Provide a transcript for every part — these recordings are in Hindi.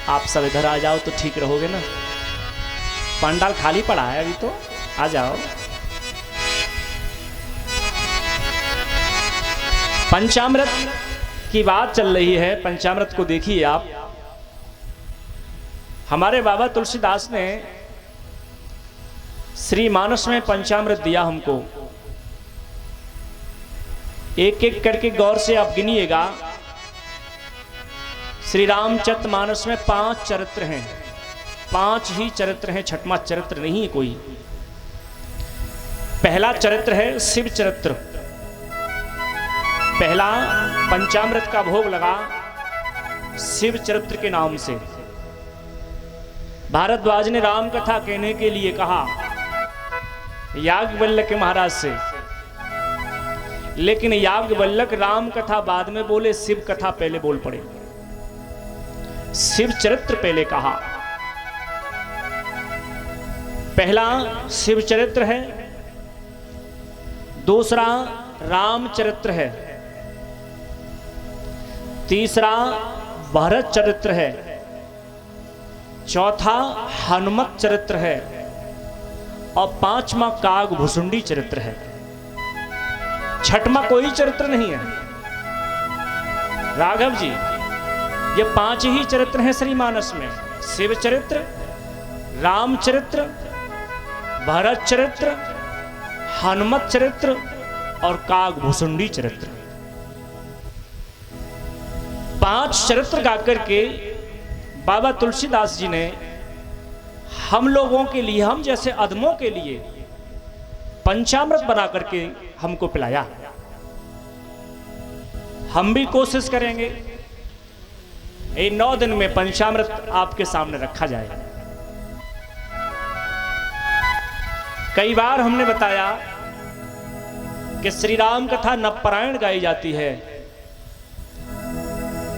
आप सब इधर आ जाओ तो ठीक रहोगे ना। पंडाल खाली पड़ा है अभी तो, आ जाओ। पंचामृत की बात चल रही है, पंचामृत को देखिए आप। हमारे बाबा तुलसीदास ने श्री मानस में पंचामृत दिया हमको। एक एक करके गौर से आप गिनिएगा। श्री रामचरित मानस में 5 चरित्र हैं, 5 ही चरित्र हैं, छठवां चरित्र नहीं है कोई। पहला चरित्र है शिव चरित्र। पहला पंचामृत का भोग लगा शिव चरित्र के नाम से। भारद्वाज ने राम कथा कहने के लिए कहा याज्ञवल्क्य महाराज से, लेकिन याज्ञवल्क्य राम कथा बाद में बोले, शिव कथा पहले बोल पड़े। शिव चरित्र पहले कहा। पहला शिव चरित्र है, दूसरा राम चरित्र है, तीसरा भरत चरित्र है, चौथा हनुमत चरित्र है और 5वां काग भुसुंडी चरित्र है। छठवां कोई चरित्र नहीं है। राघव जी, ये 5 ही चरित्र हैं श्रीमानस में। शिव चरित्र, राम चरित्र, भरत चरित्र, हनुमत चरित्र और काग भुसुंडी चरित्र। 5 चरित्र गाकर के बाबा तुलसीदास जी ने हम लोगों के लिए, हम जैसे अधमों के लिए पंचामृत बना करके हमको पिलाया। हम भी कोशिश करेंगे इन 9 दिन में पंचामृत आपके सामने रखा जाए। कई बार हमने बताया कि श्री राम कथा नवपरायण गाई जाती है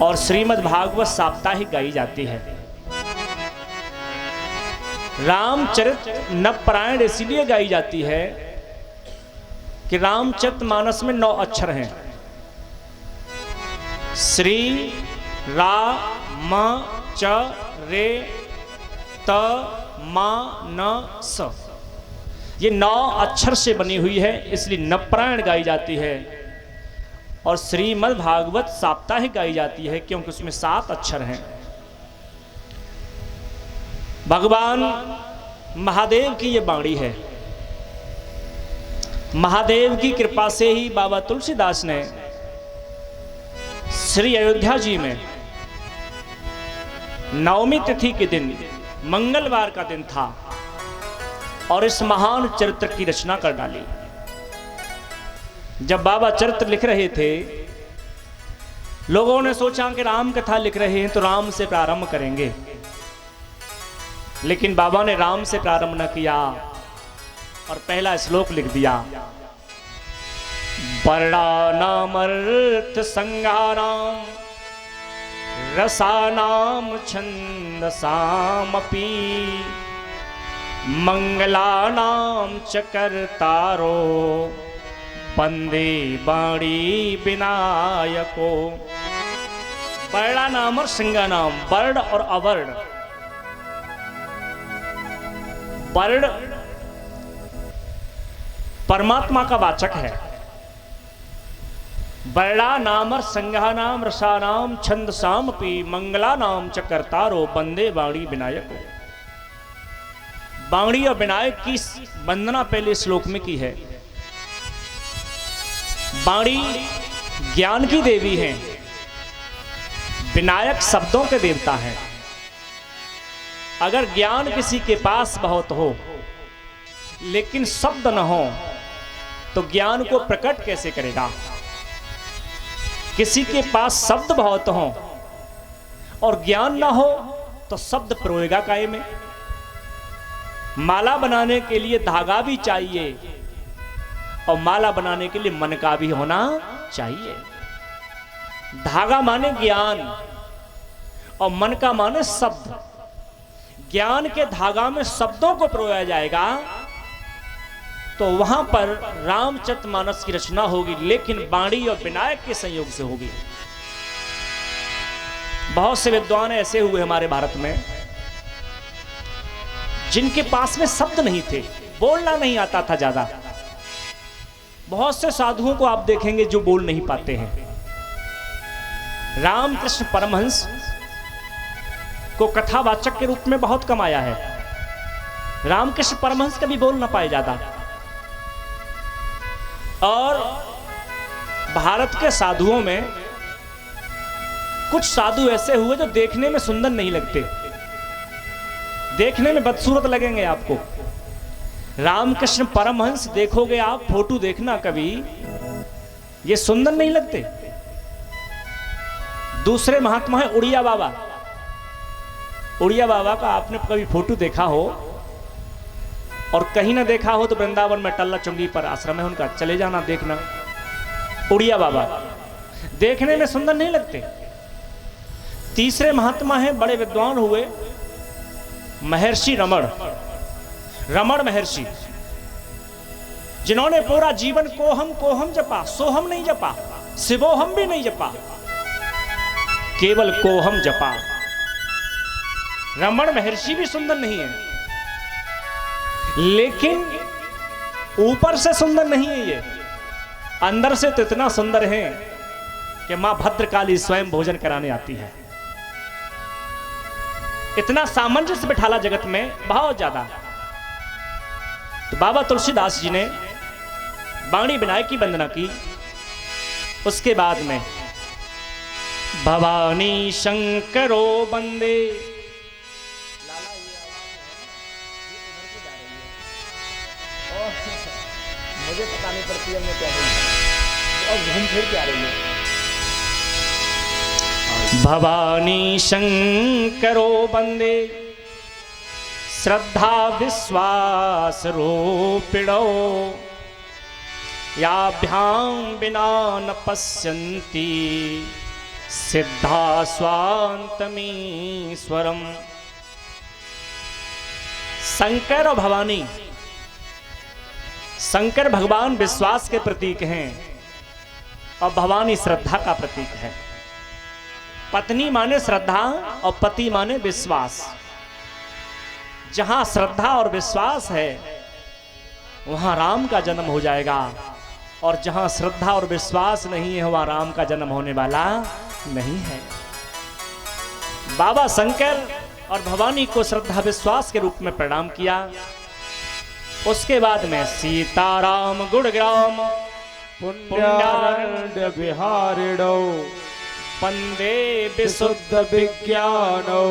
और श्रीमद् भागवत साप्ताहिक गाई जाती है। रामचरित नवपरायण इसलिए गाई जाती है कि रामचरितमानस में 9 अक्षर हैं। श्री रा म च रे त मा न स, ये 9 अक्षर से बनी हुई है, इसलिए नवपरायण गाई जाती है। और श्रीमद् भागवत साप्ताहिक गाई जाती है क्योंकि उसमें 7 अक्षर हैं। भगवान महादेव की ये बाणी है। महादेव की कृपा से ही बाबा तुलसीदास ने श्री अयोध्या जी में नवमी तिथि के दिन, मंगलवार का दिन था, और इस महान चरित्र की रचना कर डाली। जब बाबा चरित्र लिख रहे थे, लोगों ने सोचा कि राम कथा लिख रहे हैं तो राम से प्रारंभ करेंगे, लेकिन बाबा ने राम से प्रारंभ न किया और पहला श्लोक लिख दिया। वर्णानामर्थ संज्ञानाम रसानाम छंदसामपि मंगलानाम च कर्तारो वंदे वाणी विनायको। वर्णानाम और संज्ञानाम, वर्ण और अवर्ण। वर्ण परमात्मा का वाचक है। वर्णानाम और संज्ञानाम रसानाम छंदसामपि मंगलानाम च कर्तारो वंदे वाणी विनायको। वाणी और विनायक की वंदना पहले श्लोक में की है। वाणी ज्ञान की देवी है, विनायक शब्दों के देवता है। अगर ज्ञान किसी के पास बहुत हो लेकिन शब्द न हो तो ज्ञान को प्रकट कैसे करेगा। किसी के पास शब्द बहुत हो और ज्ञान न हो तो शब्द प्रोएगा काहे में। माला बनाने के लिए धागा भी चाहिए और माला बनाने के लिए मन का भी होना चाहिए। धागा माने ज्ञान और मन का माने शब्द। ज्ञान के धागा में शब्दों को प्रोया जाएगा तो वहां पर रामचरितमानस की रचना होगी, लेकिन वाणी और विनायक के संयोग से होगी। बहुत से विद्वान ऐसे हुए हमारे भारत में जिनके पास में शब्द नहीं थे, बोलना नहीं आता था ज्यादा। बहुत से साधुओं को आप देखेंगे जो बोल नहीं पाते हैं। रामकृष्ण परमहंस को कथावाचक के रूप में बहुत कम आया है। रामकृष्ण परमहंस कभी बोल ना पाए ज्यादा। और भारत के साधुओं में कुछ साधु ऐसे हुए जो देखने में सुंदर नहीं लगते, देखने में बदसूरत लगेंगे आपको। रामकृष्ण परमहंस देखोगे आप, फोटो देखना कभी, ये सुंदर नहीं लगते। दूसरे महात्मा है उड़िया बाबा। उड़िया बाबा का आपने कभी फोटो देखा हो, और कहीं ना देखा हो तो वृंदावन में टल्ला चुंगी पर आश्रम है उनका, चले जाना देखना। उड़िया बाबा देखने में सुंदर नहीं लगते। तीसरे महात्मा हैं, बड़े विद्वान हुए, महर्षि रमण। रमण महर्षि, जिन्होंने पूरा जीवन कोहम कोहम जपा, सोहम नहीं जपा, शिवोहम भी नहीं जपा, केवल कोहम जपा। रमण महर्षि भी सुंदर नहीं है, लेकिन ऊपर से सुंदर नहीं है ये, अंदर से तो इतना सुंदर है कि मां भद्रकाली स्वयं भोजन कराने आती है। इतना सामंजस्य बिठाला जगत में, बहुत ज्यादा। तो बाबा तुलसीदास जी ने बाणी विनायक की वंदना की। उसके बाद में भवानी शंकरो वंदे। मुझे पता नहीं पड़ती है मैं क्या बोलूं, और घूम फिर के आ रही है। भवानी शंकरो वंदे श्रद्धा विश्वास रूपिणो याभ्यां विना न पश्यन्ति सिद्धा स्वान्तमीश्वरम्। शंकर और भवानी, शंकर भगवान विश्वास के प्रतीक हैं और भवानी श्रद्धा का प्रतीक है। पत्नी माने श्रद्धा और पति माने विश्वास। जहां श्रद्धा और विश्वास है वहां राम का जन्म हो जाएगा, और जहां श्रद्धा और विश्वास नहीं है वहां राम का जन्म होने वाला नहीं है। बाबा शंकर और भवानी को श्रद्धा विश्वास के रूप में प्रणाम किया। उसके बाद में सीताराम गुणग्राम पुण्यारण्य विहारिणो वंदे विशुद्ध विज्ञानो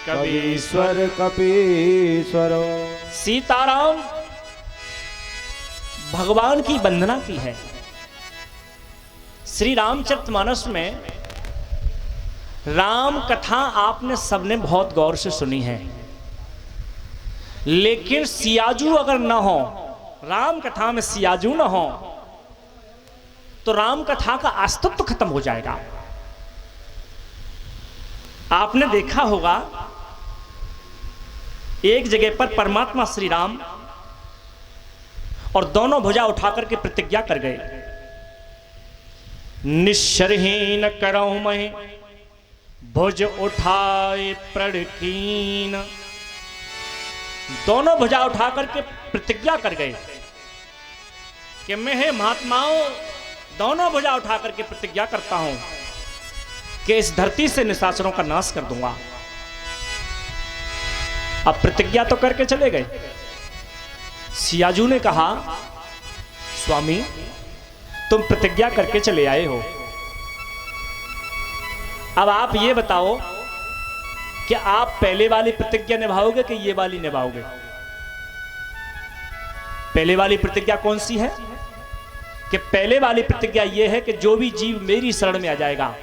कवीश्वर कपीश्वरो। सीताराम भगवान की वंदना की है। श्री रामचरितमानस में राम कथा आपने सबने बहुत गौर से सुनी है, लेकिन सियाजू अगर ना हो, राम कथा में सियाजू ना हो, तो राम कथा का अस्तित्व खत्म हो जाएगा। आपने देखा होगा एक जगह पर परमात्मा श्री राम और दोनों भुजा उठाकर के प्रतिज्ञा कर गए, निश्चरहीन करऊं मैं भुज उठाए प्रणकीन। दोनों भुजा उठाकर के प्रतिज्ञा कर गए कि मैं हे महात्माओं दोनों भुजा उठाकर के प्रतिज्ञा करता हूं कि इस धरती से निशाचरों का नाश कर दूंगा। अब प्रतिज्ञा तो करके चले गए। सियाजू ने कहा, स्वामी तुम प्रतिज्ञा करके चले आए हो, अब आप ये बताओ कि आप पहले वाली प्रतिज्ञा निभाओगे कि ये वाली निभाओगे? पहले वाली प्रतिज्ञा कौन सी है? कि पहले वाली प्रतिज्ञा यह है कि जो भी जीव मेरी शरण में आ जाएगा,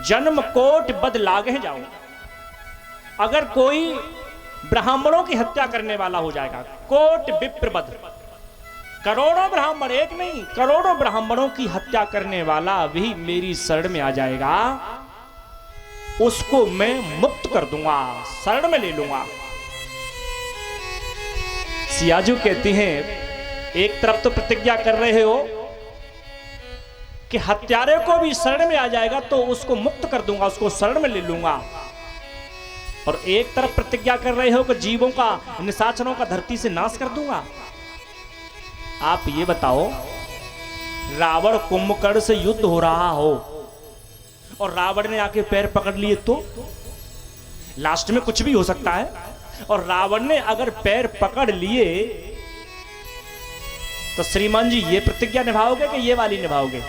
जन्म कोट बद लागे जाऊं। अगर कोई ब्राह्मणों की हत्या करने वाला हो जाएगा, कोट विप्रबद, करोड़ों ब्राह्मण, एक नहीं करोड़ों ब्राह्मणों की हत्या करने वाला भी मेरी शरण में आ जाएगा, उसको मैं मुक्त कर दूंगा, शरण में ले लूंगा। सियाजू कहती हैं, एक तरफ तो प्रतिज्ञा कर रहे हो कि हत्यारे को भी शरण में आ जाएगा तो उसको मुक्त कर दूंगा, उसको शरण में ले लूंगा। और एक तरफ प्रतिज्ञा कर रहे हो कि जीवों का, निशाचरों का धरती से नाश कर दूंगा। आप ये बताओ, रावण कुंभकर्ण से युद्ध हो रहा हो और रावण ने आके पैर पकड़ लिए तो लास्ट में कुछ भी हो सकता है। और रावण ने अगर पैर पकड़ लिए तो श्रीमान जी ये प्रतिज्ञा निभाओगे कि ये वाली निभाओगे?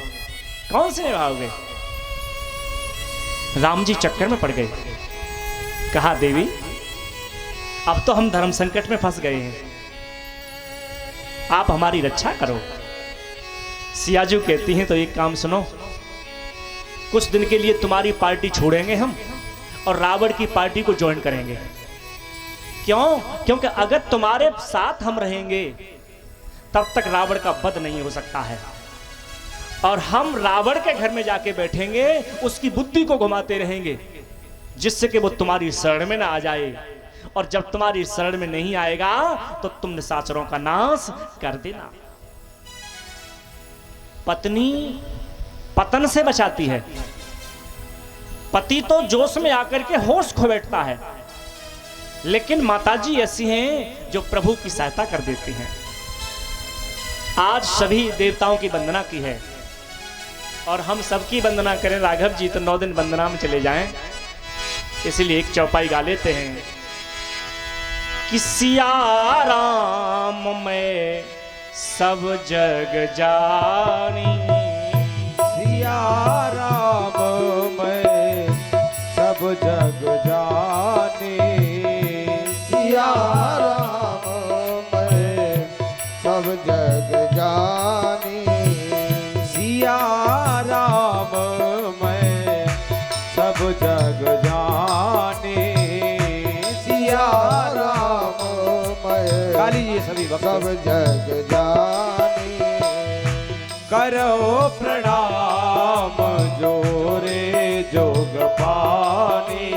कौन सी निभाओगे? राम जी चक्कर में पड़ गए। कहा देवी अब तो हम धर्म संकट में फंस गए हैं, आप हमारी रक्षा करो। सियाजू कहती हैं तो एक काम सुनो, कुछ दिन के लिए तुम्हारी पार्टी छोड़ेंगे हम और रावण की पार्टी को ज्वाइन करेंगे। क्यों? क्योंकि अगर तुम्हारे साथ हम रहेंगे तब तक रावण का वध नहीं हो सकता है, और हम रावण के घर में जाके बैठेंगे, उसकी बुद्धि को घुमाते रहेंगे जिससे कि वो तुम्हारी शरण में ना आ जाए। और जब तुम्हारी शरण में नहीं आएगा तो तुम निशाचरों का नाश कर देना। पत्नी पतन से बचाती है, पति तो जोश में आकर के होश खो बैठता है, लेकिन माताजी ऐसी हैं जो प्रभु की सहायता कर देती हैं। आज सभी देवताओं की वंदना की है और हम सबकी वंदना करें राघव जी तो 9 दिन वंदना में चले जाएं, इसलिए एक चौपाई गा लेते हैं कि सिया राम में सब जग जानी, सिया राम में सब जग जानी, सिया राम में सब जग जानी, सिया राम में सब जग जानी, सिया राम में काली जी सभी सब जग जानी। करो प्रणाम जोरे जोग पानी,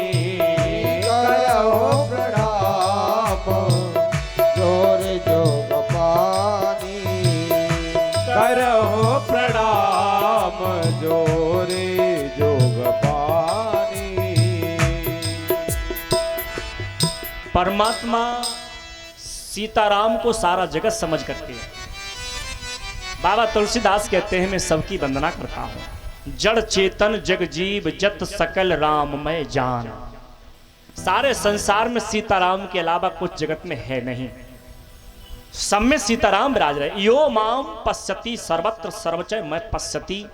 करो प्रणाम जोरे जोग पानी, करो प्रणाम जोरे जोग पानी। परमात्मा सीताराम को सारा जगत समझ करके बाबा तुलसीदास कहते हैं मैं सबकी वंदना करता हूं। जड़ चेतन जग जीव जत सकल राममय जान। सारे संसार में सीताराम के अलावा कुछ जगत में है नहीं, सब में सीताराम विराज रहे। यो माम पश्यति सर्वत्र सर्वचय मैं पश्यति।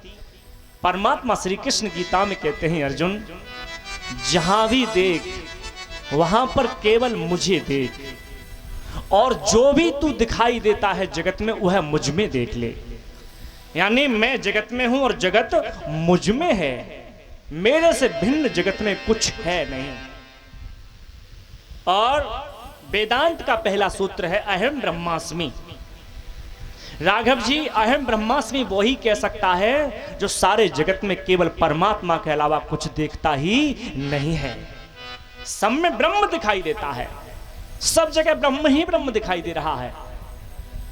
परमात्मा श्री कृष्ण गीता में कहते हैं अर्जुन जहां भी देख वहां पर केवल मुझे देख, और जो भी तू दिखाई देता है जगत में वह मुझ में देख ले। यानी मैं जगत में हूं और जगत मुझ में है, मेरे से भिन्न जगत में कुछ है नहीं। और वेदांत का पहला सूत्र है अहम ब्रह्मास्मि। राघव जी अहम ब्रह्मास्मि वही कह सकता है जो सारे जगत में केवल परमात्मा के अलावा कुछ देखता ही नहीं है। सब में ब्रह्म दिखाई देता है, सब जगह ब्रह्म ही ब्रह्म दिखाई दे रहा है,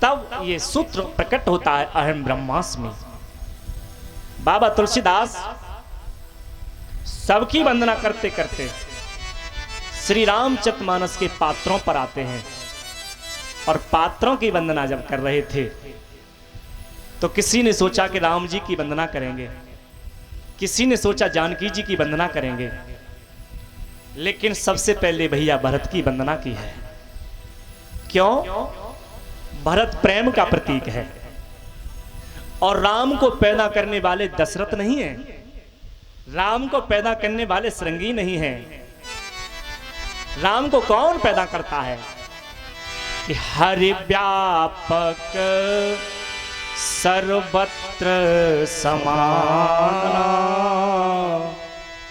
तब ये सूत्र प्रकट होता है अहम ब्रह्मास्मि। बाबा तुलसीदास सबकी वंदना करते करते श्री रामचरितमानस के पात्रों पर आते हैं, और पात्रों की वंदना जब कर रहे थे तो किसी ने सोचा कि राम जी की वंदना करेंगे, किसी ने सोचा जानकी जी की वंदना करेंगे, लेकिन सबसे पहले भैया भरत की वंदना की है। क्यों? भरत प्रेम का प्रतीक है, और राम को पैदा करने वाले दशरथ नहीं है, राम को पैदा करने वाले श्रृंगी नहीं है। राम को कौन पैदा करता है? कि हरि व्यापक सर्वत्र समाना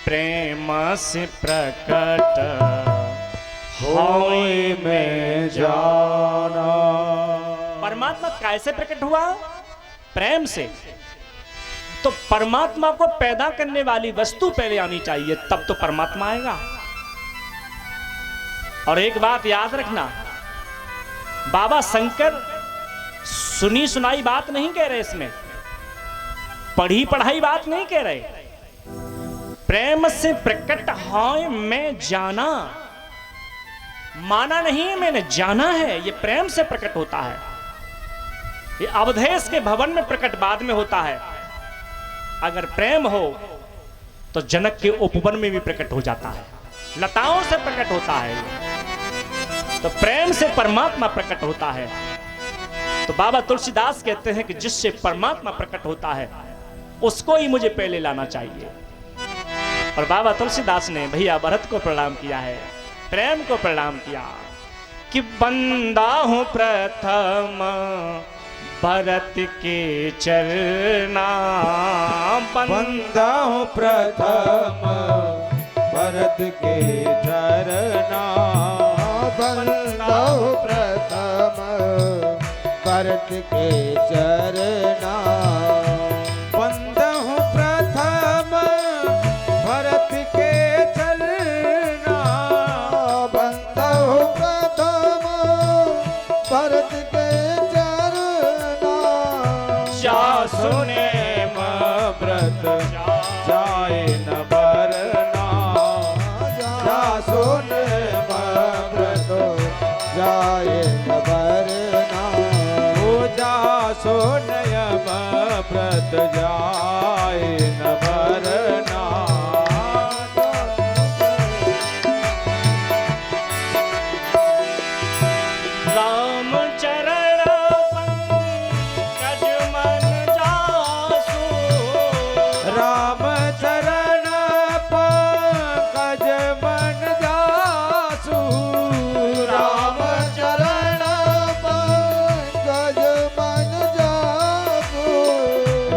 प्रेम से प्रकट होए में जाना। परमात्मा कैसे प्रकट हुआ? प्रेम से। तो परमात्मा को पैदा करने वाली वस्तु पहले आनी चाहिए, तब तो परमात्मा आएगा। और एक बात याद रखना, बाबा शंकर सुनी सुनाई बात नहीं कह रहे इसमें, पढ़ी पढ़ाई बात नहीं कह रहे। प्रेम से प्रकट है मैं जाना, माना नहीं है, मैंने जाना है। ये प्रेम से प्रकट होता है। ये अवधेश के भवन में प्रकट बाद में होता है। अगर प्रेम हो तो जनक के उपवन में भी प्रकट हो जाता है, लताओं से प्रकट होता है। तो प्रेम से परमात्मा प्रकट होता है। तो बाबा तुलसीदास कहते हैं कि जिससे परमात्मा प्रकट होता है उसको ही मुझे पहले लाना चाहिए। और बाबा तुलसीदास ने भैया भरत को प्रणाम किया है, प्रेम को प्रणाम किया कि बंदा हूं प्रथम भरत के चरना, बंदा हूँ प्रथम भरत के चरना, बंदा हूँ प्रथम भरत के चरना, बंदा हूँ प्रथम भरत के चरना, बंदा हूँ प्रथम भरत के चरना, जा सुने व्रत जाए न भरना, जा सुने व्रत जाए न भरना, हो जा सोनयम व्रत जाए न भरना। राम चरण पंकज मन जासु, राम चरण पंकज मन जासु, राम चरण पंकज मन जासु,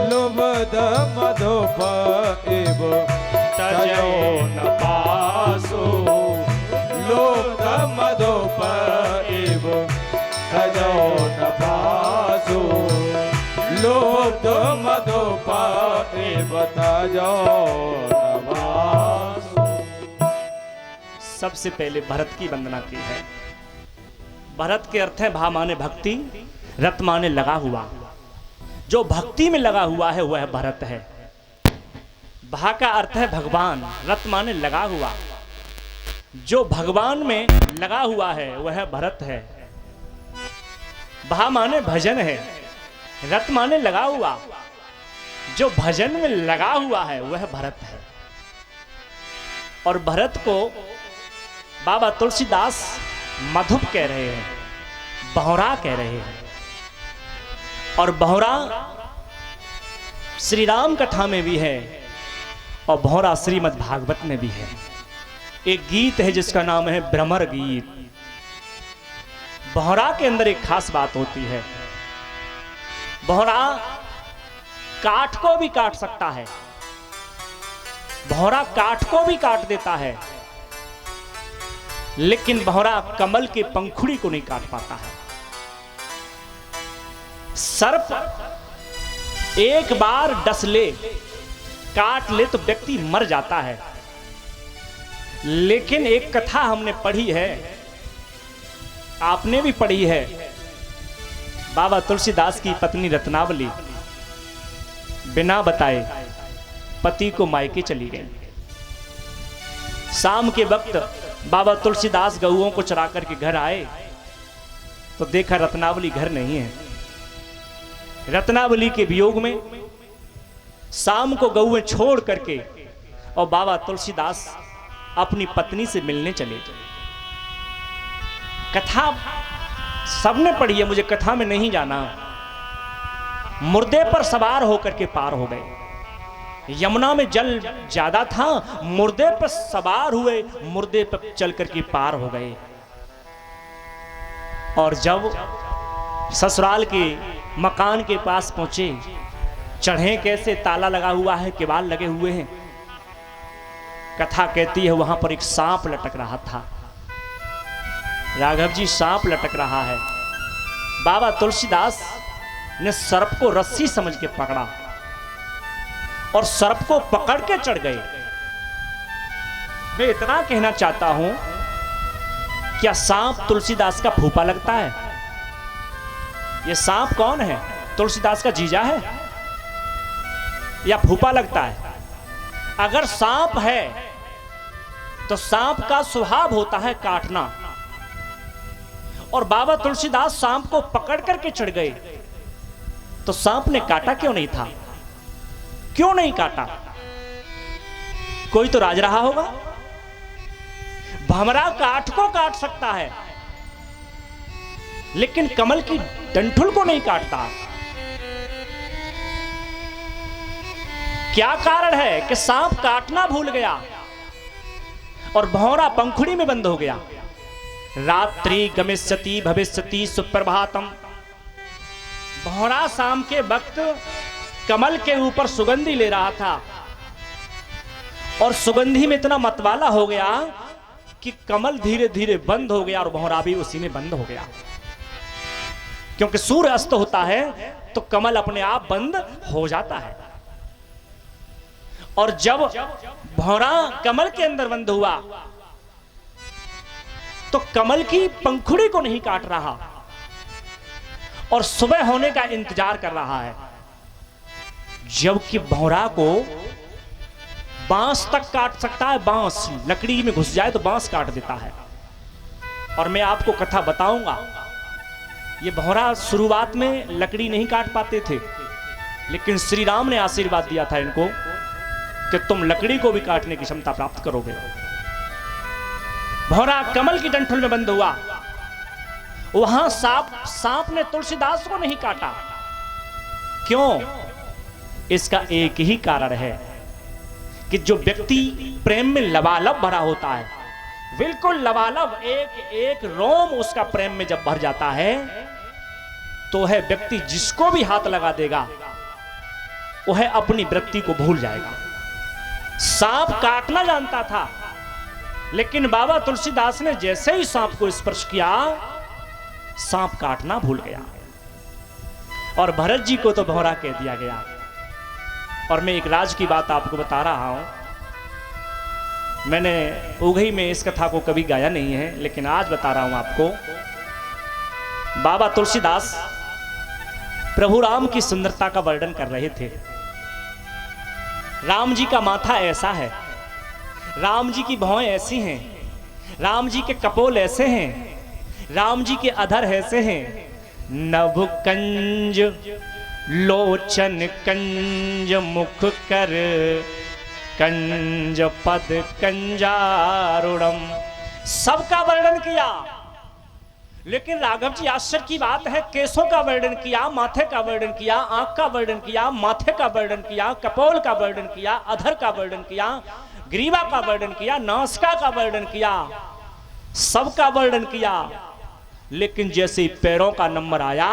लुब्ध मधुप इव तजो न पासु, लुब्ध मधुप इव तजो न पासु, लुब्ध मधुप इव तजो न पासु। सबसे पहले भरत की वंदना की है। भरत के अर्थ है भा माने भक्ति, रत माने लगा हुआ। जो भक्ति में लगा हुआ है वह भरत है। भा का अर्थ है भगवान, रत माने लगा हुआ। जो भगवान में लगा हुआ है वह भरत है। भा माने भजन है, रत माने लगा हुआ। जो भजन में लगा हुआ है वह भरत है। और भरत को बाबा तुलसीदास मधुप कह रहे हैं, बहुरा कह रहे हैं। और बहुरा श्री राम कथा में भी है और बहुरा श्रीमद् भागवत में भी है। एक गीत है जिसका नाम है भ्रमर गीत। बहुरा के अंदर एक खास बात होती है। बहुरा काठ को भी काट सकता है, बहुरा काठ को भी काट देता है, लेकिन बहुरा कमल के पंखुड़ी को नहीं काट पाता है। सर्प एक बार डस ले, काट ले तो व्यक्ति मर जाता है। लेकिन एक कथा हमने पढ़ी है, आपने भी पढ़ी है। बाबा तुलसीदास की पत्नी रत्नावली बिना बताए पति को मायके चली गई। शाम के वक्त बाबा तुलसीदास गऊओं को चरा करके घर आए तो देखा रत्नावली घर नहीं है। रत्नावली के वियोग में शाम को गऊएं छोड़ करके और बाबा तुलसीदास अपनी पत्नी से मिलने चले। कथा सबने पढ़ी है, मुझे कथा में नहीं जाना। मुर्दे पर सवार होकर के पार हो गए। यमुना में जल ज्यादा था, मुर्दे पर सवार हुए, मुर्दे पर चल करके पार हो गए। और जब ससुराल के मकान के पास पहुंचे, चढ़े कैसे, ताला लगा हुआ है, किवाड़ लगे हुए हैं। कथा कहती है वहां पर एक सांप लटक रहा था। राघव जी, सांप लटक रहा है। बाबा तुलसीदास ने सर्प को रस्सी समझ के पकड़ा और सर्प को पकड़ के चढ़ गए। मैं इतना कहना चाहता हूं, क्या सांप तुलसीदास का फूफा लगता है? ये सांप कौन है? तुलसीदास का जीजा है। या फूफा लगता है। अगर सांप है तो सांप का स्वभाव होता है काटना, और बाबा तुलसीदास सांप को पकड़ करके चढ़ गए, तो सांप ने काटा क्यों नहीं था? क्यों नहीं काटा? कोई तो राज रहा होगा। भंवरा काठ को काट सकता है, लेकिन कमल की डंठुल को नहीं काटता। क्या कारण है कि सांप काटना भूल गया और भंवरा पंखुड़ी में बंद हो गया। रात्रि गमिष्यति भविष्यति सुप्रभातम। भंवरा शाम के वक्त कमल के ऊपर सुगंधी ले रहा था, और सुगंधी में इतना मतवाला हो गया कि कमल धीरे धीरे बंद हो गया और भंवरा भी उसी में बंद हो गया। क्योंकि सूर्य अस्त होता है तो कमल अपने आप बंद हो जाता है। और जब भंवरा कमल के अंदर बंद हुआ तो कमल की पंखुड़ी को नहीं काट रहा और सुबह होने का इंतजार कर रहा है, जबकि भंवरा को बांस तक काट सकता है। बांस लकड़ी में घुस जाए तो बांस काट देता है। और मैं आपको कथा बताऊंगा, ये भंवरा शुरुआत में लकड़ी नहीं काट पाते थे, लेकिन श्री राम ने आशीर्वाद दिया था इनको कि तुम लकड़ी को भी काटने की क्षमता प्राप्त करोगे। भंवरा कमल की डंठल में बंद हुआ। वहां सांप ने तुलसीदास को नहीं काटा। क्यों? इसका एक ही कारण है कि जो व्यक्ति प्रेम में लबालब भरा होता है, बिल्कुल लबालब, एक एक रोम उसका प्रेम में जब भर जाता है, तो है व्यक्ति जिसको भी हाथ लगा देगा वह अपनी वृत्ति को भूल जाएगा। सांप काटना जानता था, लेकिन बाबा तुलसीदास ने जैसे ही सांप को स्पर्श किया, सांप काटना भूल गया। और भरत जी को तो भंवरा कह दिया गया। और मैं एक राज की बात आपको बता रहा हूं। मैंने उघई में इस कथा को कभी गाया नहीं है, लेकिन आज बता रहा हूं आपको। बाबा तुलसीदास प्रभु राम की सुंदरता का वर्णन कर रहे थे। राम जी का माथा ऐसा है, राम जी की भौएं ऐसी हैं, राम जी के कपोल ऐसे हैं, राम जी के अधर ऐसे हैं। नभ कंज लोचन कंज मुख कर कंज पद कंजारुणम, सबका वर्णन किया। लेकिन राघव जी आश्चर्य की बात है, केसों का वर्णन किया, माथे का वर्णन किया, आंख का वर्णन किया, माथे का वर्णन किया, कपोल का वर्णन किया, अधर का वर्णन किया, ग्रीवा का वर्णन किया, नासिका का वर्णन किया, सबका वर्णन किया। लेकिन जैसे ही पैरों का नंबर आया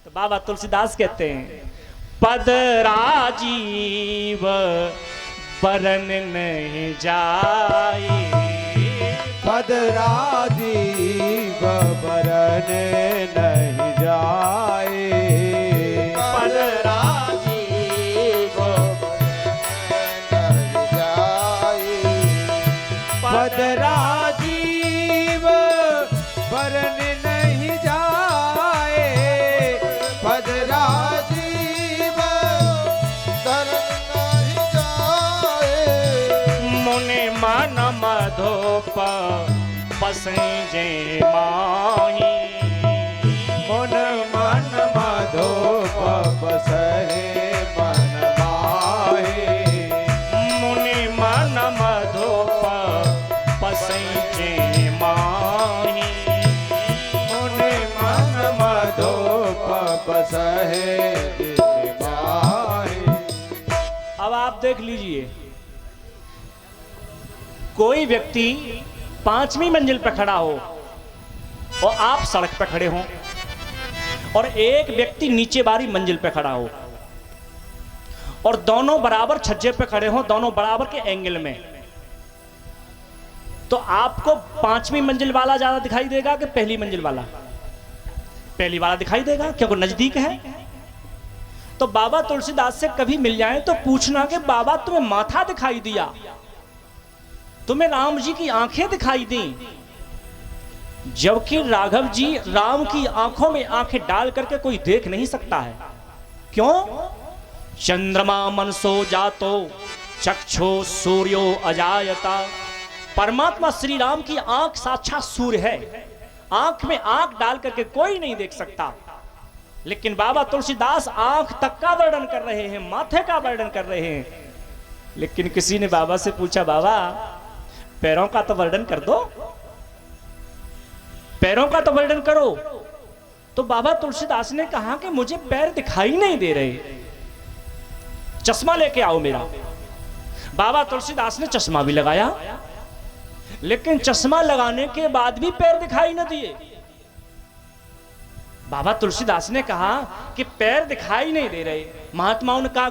तो बाबा तुलसीदास कहते हैं, पद राजीव बरन नहीं जाए, पद राजीव बरन नहीं जाए, पद राजीव नहीं जाए, पद राजीव बरन नहीं जाए, पद राजीव बरन नहीं जाए। मुनि मन मधोप बसजे माही, मन मन मधोप बसहे मन माहे, मुनि मन मधोप बसजे माही, मुनि मन मधोप बसहे माहे। अब आप देख लीजिए, कोई व्यक्ति 5वीं मंजिल पर खड़ा हो और आप सड़क पर खड़े हो, और एक व्यक्ति नीचे वाली मंजिल पर खड़ा हो, और दोनों बराबर छज्जे पे खड़े हो, दोनों बराबर के एंगल में, तो आपको 5वीं मंजिल वाला ज्यादा दिखाई देगा कि पहली मंजिल वाला? पहली वाला दिखाई देगा, क्योंकि नजदीक है। तो बाबा तुलसीदास से कभी मिल जाए तो पूछना कि बाबा तुम्हें माथा दिखाई दिया, तुम्हें राम जी की आंखें दिखाई दी, जबकि राघव जी राम की आंखों में आंखें डाल करके कोई देख नहीं सकता है। क्यों? चंद्रमा मनसो जातो चक्षो सूर्यो अजायता। परमात्मा श्री राम की आंख साक्षात सूर्य है, आंख में आंख डाल करके कोई नहीं देख सकता। लेकिन बाबा तुलसीदास आंख तक का वर्णन कर रहे हैं, माथे का वर्णन कर रहे हैं। लेकिन किसी ने बाबा से पूछा, बाबा पैरों का तो वर्णन कर दो, पैरों का तो वर्णन करो। तो बाबा तुलसीदास ने कहा कि मुझे पैर दिखाई नहीं दे रहे, चश्मा लेके आओ मेरा। बाबा तुलसीदास ने चश्मा भी लगाया, लेकिन चश्मा लगाने के बाद भी पैर दिखाई न दिए। बाबा तुलसीदास ने कहा कि पैर दिखाई नहीं दे रहे। महात्माओं ने कहा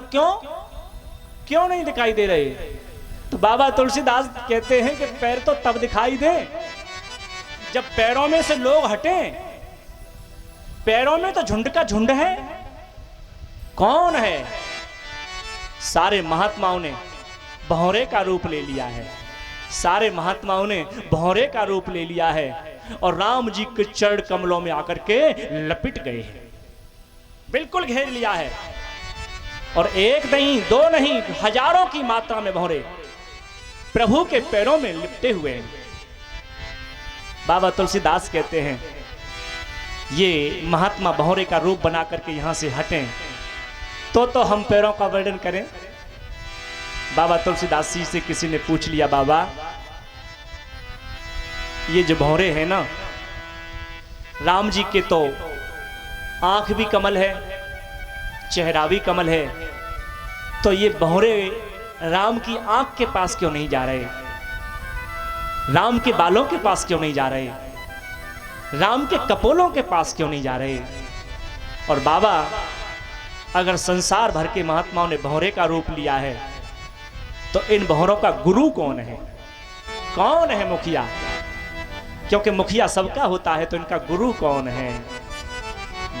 क्यों नहीं दिखाई दे रहे? तो बाबा तुलसीदास कहते हैं कि पैर तो तब दिखाई दे जब पैरों में से लोग हटें। पैरों में तो झुंड का झुंड है, कौन है? सारे महात्माओं ने भौरे का रूप ले लिया है, सारे महात्माओं ने भौरे का रूप ले लिया है और राम जी के चरण कमलों में आकर के लपिट गए हैं, बिल्कुल घेर लिया है। और एक नहीं, दो नहीं, हजारों की मात्रा में भौरे प्रभु के पैरों में लिपटे हुए हैं। बाबा तुलसीदास कहते हैं ये महात्मा भौरे का रूप बना करके यहां से हटें तो हम पैरों का वर्णन करें। बाबा तुलसीदास जी से किसी ने पूछ लिया, बाबा ये जो भौरे हैं ना, राम जी के तो आंख भी कमल है, चेहरा भी कमल है, तो ये भौरे राम की आंख के पास क्यों नहीं जा रहे? राम के बालों के पास क्यों नहीं जा रहे? राम के कपोलों के पास क्यों नहीं जा रहे? और बाबा, अगर संसार भर के महात्माओं ने भौरे का रूप लिया है तो इन भौरों का गुरु कौन है? कौन है मुखिया? क्योंकि मुखिया सबका होता है, तो इनका गुरु कौन है?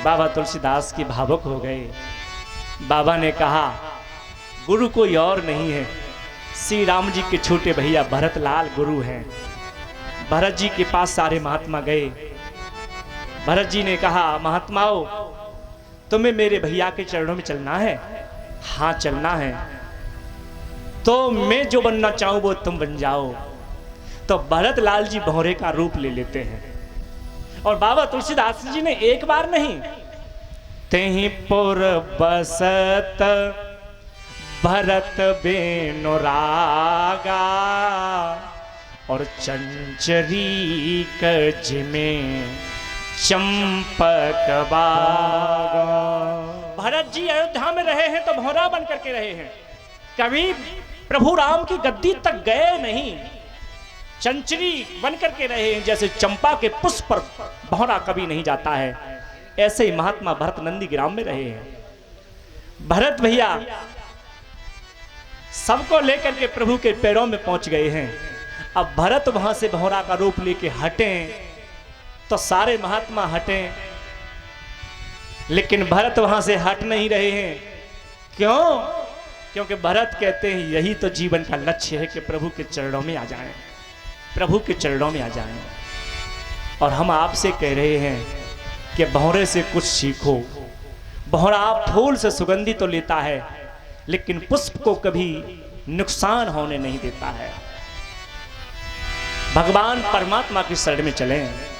बाबा तुलसीदास की भावुक हो गए। बाबा ने कहा गुरु कोई और नहीं है, श्री राम जी के छोटे भैया भरतलाल गुरु हैं। भरत जी के पास सारे महात्मा गए। भरत जी ने कहा, महात्माओं तुम्हें मेरे भैया के चरणों में चलना है? हाँ चलना है। तो मैं जो बनना चाहूं वो तुम बन जाओ। तो भरतलाल जी भौरे का रूप ले लेते हैं और बाबा तुलसीदास जी ने एक बार नहीं, तेहि पुर बसत भरत बेनु रागा और चंचरी कज में चंपक बागा। भरत जी अयोध्या में रहे हैं तो भौरा बन करके रहे हैं, कभी प्रभु राम की गद्दी तक गए नहीं, चंचरी बन करके रहे हैं। जैसे चंपा के पुष्प पर भौरा कभी नहीं जाता है, ऐसे ही महात्मा भरत नंदी ग्राम में रहे हैं। भरत भैया सबको लेकर के प्रभु के पैरों में पहुंच गए हैं। अब भरत वहां से भौरा का रूप लेके हटे तो सारे महात्मा हटे, लेकिन भरत वहां से हट नहीं रहे हैं। क्यों? क्योंकि भरत कहते हैं यही तो जीवन का लक्ष्य है कि प्रभु के चरणों में आ जाएं, प्रभु के चरणों में आ जाएं। और हम आपसे कह रहे हैं कि भौरे से कुछ सीखो। भौरा फूल से सुगंधी तो लेता है, लेकिन पुष्प को कभी नुकसान होने नहीं देता है। भगवान परमात्मा की शरण में चलें।